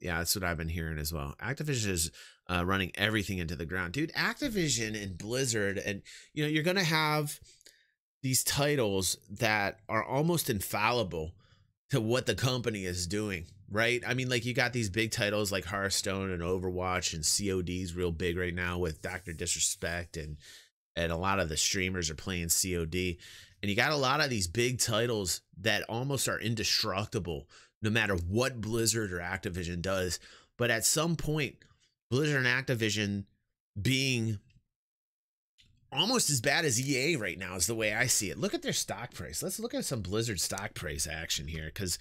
Yeah, that's what I've been hearing as well. Activision is running everything into the ground, dude. Activision and Blizzard, and you're gonna have these titles that are almost infallible to what the company is doing, right? I mean, like, you got these big titles like Hearthstone and Overwatch, and COD's real big right now with Dr. Disrespect, and a lot of the streamers are playing COD. And you got a lot of these big titles that almost are indestructible no matter what Blizzard or Activision does. But at some point, Blizzard and Activision being almost as bad as EA right now is the way I see it. Look at their stock price. Let's look at some Blizzard stock price action here, because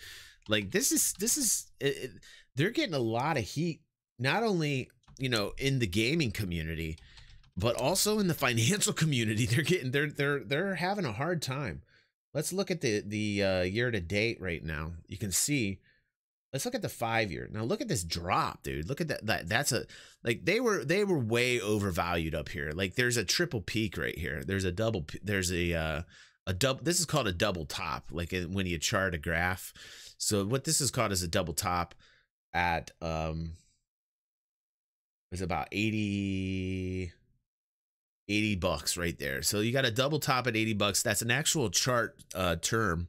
like they're getting a lot of heat, not only in the gaming community, but also in the financial community. They're having a hard time. Let's look at the year to date right now. You can see. Let's look at the 5-year. Now look at this drop, dude. Look at that. That's like they were way overvalued up here. Like there's a triple peak right here. There's a double. There's a double. This is called a double top. Like when you chart a graph. So what this is called is a double top at it's about 80 bucks right there. So you got a double top at 80 bucks. That's an actual chart term,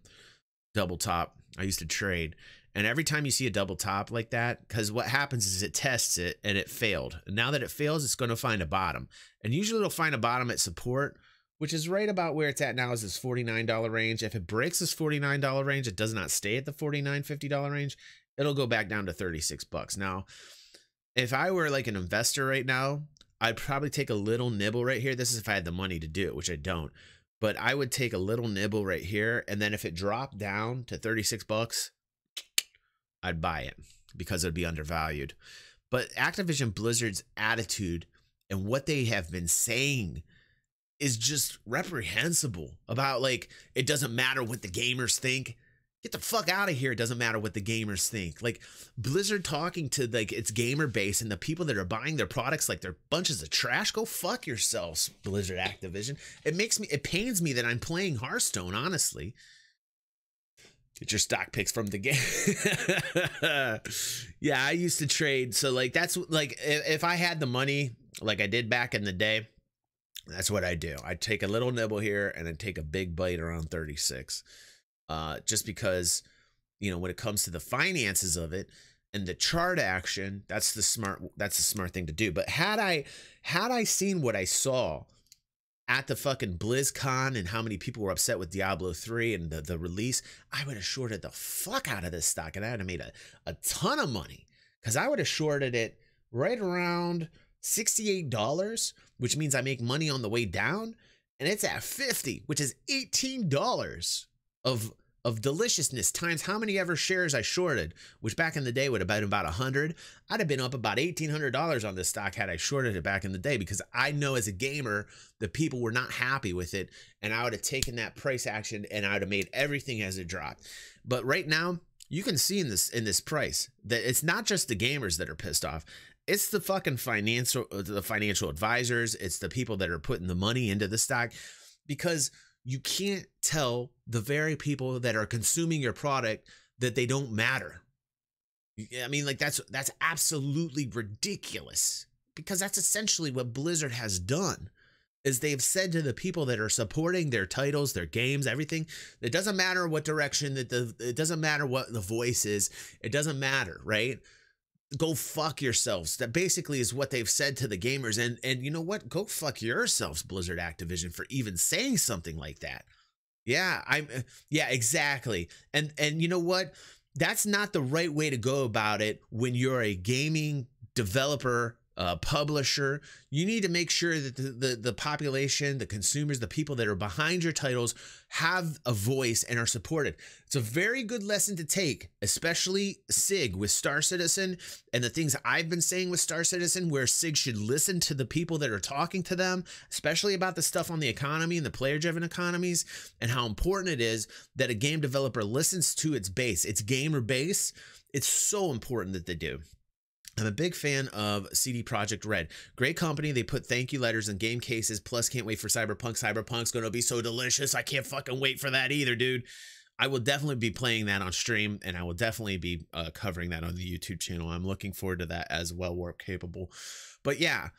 double top. I used to trade. And every time you see a double top like that, because what happens is it tests it and it failed. And now that it fails, it's going to find a bottom. And usually it'll find a bottom at support, which is right about where it's at now, is this $49 range. If it breaks this $49 range, it does not stay at the $49, $50 range. It'll go back down to 36 bucks. Now, if I were like an investor right now, I'd probably take a little nibble right here. This is if I had the money to do it, which I don't. But I would take a little nibble right here. And then if it dropped down to 36 bucks, I'd buy it because it'd be undervalued. But Activision Blizzard's attitude and what they have been saying is just reprehensible about, like, it doesn't matter what the gamers think. Get the fuck out of here. It doesn't matter what the gamers think. Like, Blizzard talking to like its gamer base and the people that are buying their products like they're bunches of trash. Go fuck yourselves, Blizzard, Activision. It pains me that I'm playing Hearthstone, honestly. Get your stock picks from the game. Yeah, I used to trade. So like, that's like, if I had the money like I did back in the day, that's what I do. I take a little nibble here and then take a big bite around 36. Just because, when it comes to the finances of it and the chart action, that's the smart thing to do. But had I seen what I saw at the fucking BlizzCon and how many people were upset with Diablo 3 and the release, I would have shorted the fuck out of this stock, and I would have made a ton of money, because I would have shorted it right around $68, which means I make money on the way down, and it's at 50, which is $18 of deliciousness times how many ever shares I shorted, which back in the day would have been about 100. I'd have been up about $1,800 on this stock had I shorted it back in the day, because I know as a gamer the people were not happy with it, and I would have taken that price action and I would have made everything as it dropped. But right now you can see in this price that it's not just the gamers that are pissed off. It's the fucking financial advisors. It's the people that are putting the money into the stock, because you can't tell the very people that are consuming your product that they don't matter. I mean, like, that's absolutely ridiculous, because that's essentially what Blizzard has done, is they've said to the people that are supporting their titles, their games, everything, it doesn't matter what direction it doesn't matter what the voice is. It doesn't matter, right? Go fuck yourselves. That basically is what they've said to the gamers. And you know what? Go fuck yourselves, Blizzard, Activision, for even saying something like that. Yeah, yeah, exactly. And you know what? That's not the right way to go about it when you're a gaming developer, publisher. You need to make sure that the population, the consumers, the people that are behind your titles have a voice and are supported. It's a very good lesson to take, especially SIG with Star Citizen and the things I've been saying with Star Citizen, where SIG should listen to the people that are talking to them, especially about the stuff on the economy and the player-driven economies, and how important it is that a game developer listens to its base, its gamer base. It's so important that they do. I'm a big fan of CD Projekt Red. Great company. They put thank you letters in game cases. Plus, can't wait for Cyberpunk. Cyberpunk's going to be so delicious. I can't fucking wait for that either, dude. I will definitely be playing that on stream, and I will definitely be covering that on the YouTube channel. I'm looking forward to that as well, warp capable. But yeah,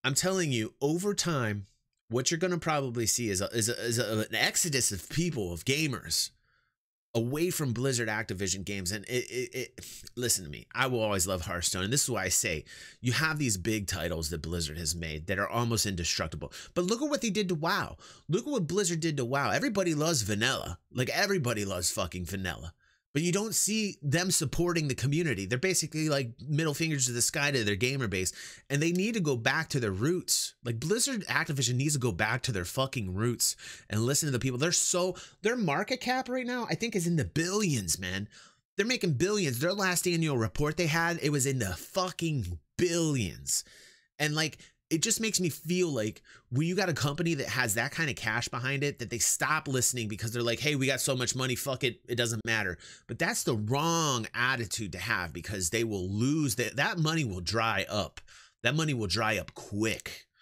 I'm telling you, over time, what you're going to probably see is an exodus of people, of gamers, away from Blizzard Activision games. And listen to me, I will always love Hearthstone, and this is why I say you have these big titles that Blizzard has made that are almost indestructible. But look at what they did to WoW. Look at what Blizzard did to WoW. Everybody loves vanilla. Like, everybody loves fucking vanilla. But you don't see them supporting the community. They're basically like middle fingers to the sky to their gamer base, and they need to go back to their roots. Like, Blizzard Activision needs to go back to their fucking roots and listen to the people. Their market cap right now, I think, is in the billions, man. They're making billions. Their last annual report they had, it was in the fucking billions. And like, it just makes me feel like when you got a company that has that kind of cash behind it, that they stop listening because they're like, hey, we got so much money, fuck it, it doesn't matter. But that's the wrong attitude to have, because they will lose that money will dry up. That money will dry up quick.